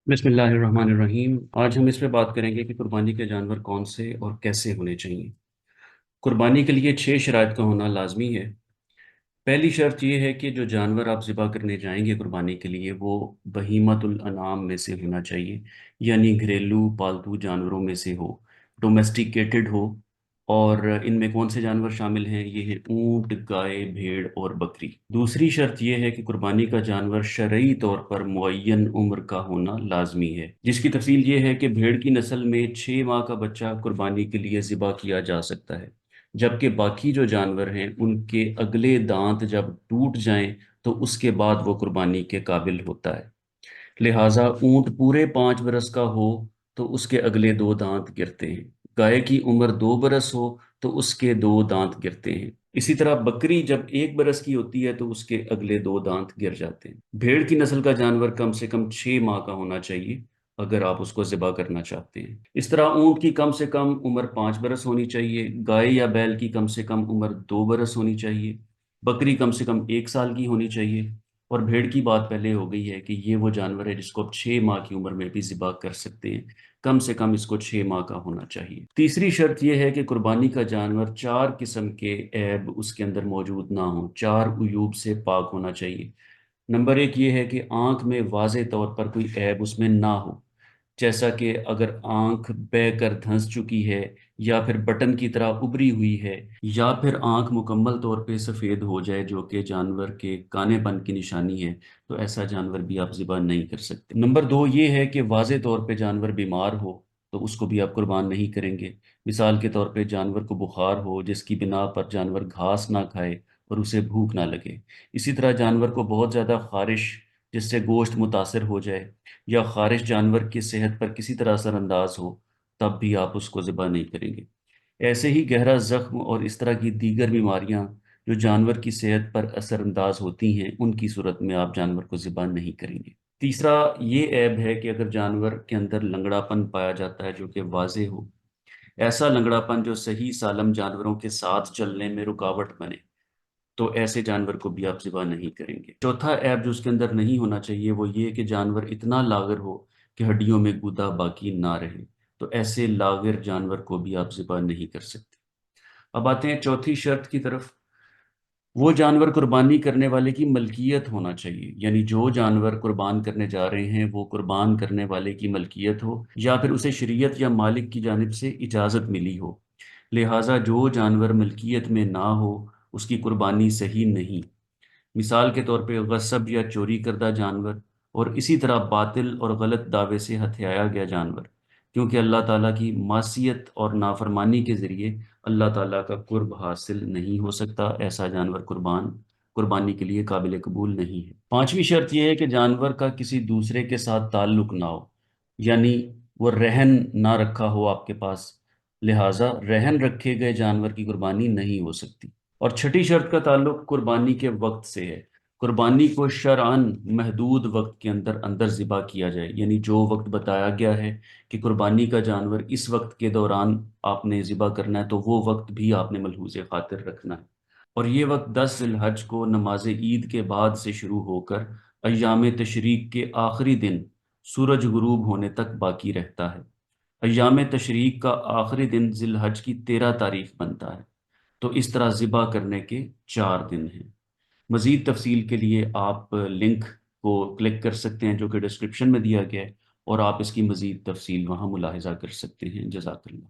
बिस्मिल्लाहिर्रहमानिर्रहीम। आज हम इस पे बात करेंगे कि कुर्बानी के जानवर कौन से और कैसे होने चाहिए। कुर्बानी के लिए 6 शराइत का होना लाजमी है। पहली शर्त यह है कि जो जानवर आप ज़िबा करने जाएंगे कुर्बानी के लिए वो बहीमतुल अनाम में से होना चाहिए, यानी घरेलू पालतू जानवरों में से हो, डोमेस्टिकेटेड हो। और इनमें कौन से जानवर शामिल हैं? ये है ऊंट, गाय, भेड़ और बकरी। दूसरी शर्त यह है कि कुर्बानी का जानवर शरई तौर पर मुअय्यन उम्र का होना लाजमी है, जिसकी तफसील ये है कि भेड़ की नस्ल में 6 माह का बच्चा कुर्बानी के लिए ज़िबा किया जा सकता है, जबकि बाकी जो जानवर हैं उनके अगले दांत जब टूट जाएं तो उसके बाद वो कुर्बानी के काबिल होता है। लिहाजा ऊंट पूरे 5 बरस का हो तो उसके अगले 2 दांत गिरते हैं। गाय की उम्र 2 बरस हो तो उसके 2 दांत गिरते हैं। इसी तरह बकरी जब 1 बरस की होती है तो उसके अगले 2 दांत गिर जाते हैं। भेड़ की नस्ल का जानवर कम से कम 6 माह का होना चाहिए अगर आप उसको ज़िबा करना चाहते हैं। इस तरह ऊंट की कम से कम उम्र 5 बरस होनी चाहिए, गाय या बैल की कम से कम उम्र 2 बरस होनी चाहिए, बकरी कम से कम 1 साल की होनी चाहिए। और भेड़ की बात पहले हो गई है कि ये वो जानवर है जिसको आप 6 माह की उम्र में भी ज़िबा कर सकते हैं। कम से कम इसको 6 माह का होना चाहिए। तीसरी शर्त यह है कि कुर्बानी का जानवर 4 किस्म के ऐब उसके अंदर मौजूद ना हो, 4 उयूब से पाक होना चाहिए। नंबर 1 ये है कि आंख में वाज़े तौर पर कोई ऐब उसमें ना हो, जैसा कि अगर आंख बह कर धंस चुकी है, या फिर बटन की तरह उभरी हुई है, या फिर आंख मुकम्मल तौर पे सफ़ेद हो जाए जो कि जानवर के कानेपन की निशानी है, तो ऐसा जानवर भी आप ज़िबा नहीं कर सकते। नंबर 2 ये है कि वाज़े तौर पे जानवर बीमार हो तो उसको भी आप कुर्बान नहीं करेंगे। मिसाल के तौर पे जानवर को बुखार हो जिसकी बिना पर जानवर घास ना खाए और उसे भूख ना लगे। इसी तरह जानवर को बहुत ज़्यादा खारिश जिससे गोश्त मुतासर हो जाए, या खारिश जानवर की सेहत पर किसी तरह असरअंदाज हो, तब भी आप उसको ज़िबा नहीं करेंगे। ऐसे ही गहरा जख्म और इस तरह की दीगर बीमारियां जो जानवर की सेहत पर असरअंदाज होती हैं, उनकी सूरत में आप जानवर को ज़िबा नहीं करेंगे। तीसरा ये ऐब है कि अगर जानवर के अंदर लंगड़ापन पाया जाता है जो कि वाजे हो, ऐसा लंगड़ापन जो सही सालम जानवरों के साथ चलने में रुकावट बने, तो ऐसे जानवर को भी आप ज़िबा नहीं करेंगे। चौथा ऐब जो उसके अंदर नहीं होना चाहिए वो ये कि जानवर इतना लागर हो कि हड्डियों में गूदा बाकी ना रहे, तो ऐसे लागर जानवर को भी आप ज़िबा नहीं कर सकते। अब आते हैं चौथी शर्त की तरफ। वो जानवर कुर्बानी करने वाले की मलकियत होना चाहिए, यानी जो जानवर कुर्बान करने जा रहे हैं वो कुर्बान करने वाले की मलकियत हो, या फिर उसे शरीयत या मालिक की जानिब से इजाज़त मिली हो। लिहाजा जो जानवर मलकियत में ना हो उसकी कुर्बानी सही नहीं। मिसाल के तौर पे गस्ब या चोरी करदा जानवर, और इसी तरह बातिल और गलत दावे से हथियाया गया जानवर, क्योंकि अल्लाह ताला की मासियत और नाफरमानी के ज़रिए अल्लाह ताला का कुर्ब हासिल नहीं हो सकता। ऐसा जानवर कुर्बानी के लिए काबिल कबूल नहीं है। पांचवी शर्त यह है कि जानवर का किसी दूसरे के साथ ताल्लुक ना हो, यानी वो रहन ना रखा हो आपके पास, लिहाजा रहन रखे गए जानवर की कुर्बानी नहीं हो सकती। और छठी शर्त का ताल्लुक कुर्बानी के वक्त से है। कुर्बानी को शरअन महदूद वक्त के अंदर अंदर ज़िबा किया जाए, यानी जो वक्त बताया गया है कि कुर्बानी का जानवर इस वक्त के दौरान आपने ज़िबा करना है, तो वो वक्त भी आपने मलहूज़ खातिर रखना है। और ये वक्त 10 जिलहज को नमाज ईद के बाद से शुरू होकर अय्याम तशरीक के आखिरी दिन सूरज गुरूब होने तक बाकी रहता है। अय्याम तशरीक का आखिरी दिन जिलहज की 13 तारीख बनता है। तो इस तरह ज़िबा करने के 4 दिन हैं। मज़ीद तफसील के लिए आप लिंक को क्लिक कर सकते हैं जो कि डिस्क्रिप्शन में दिया गया है, और आप इसकी मज़ीद तफसील वहाँ मुलाहिज़ा कर सकते हैं। जज़ाकल्लाह।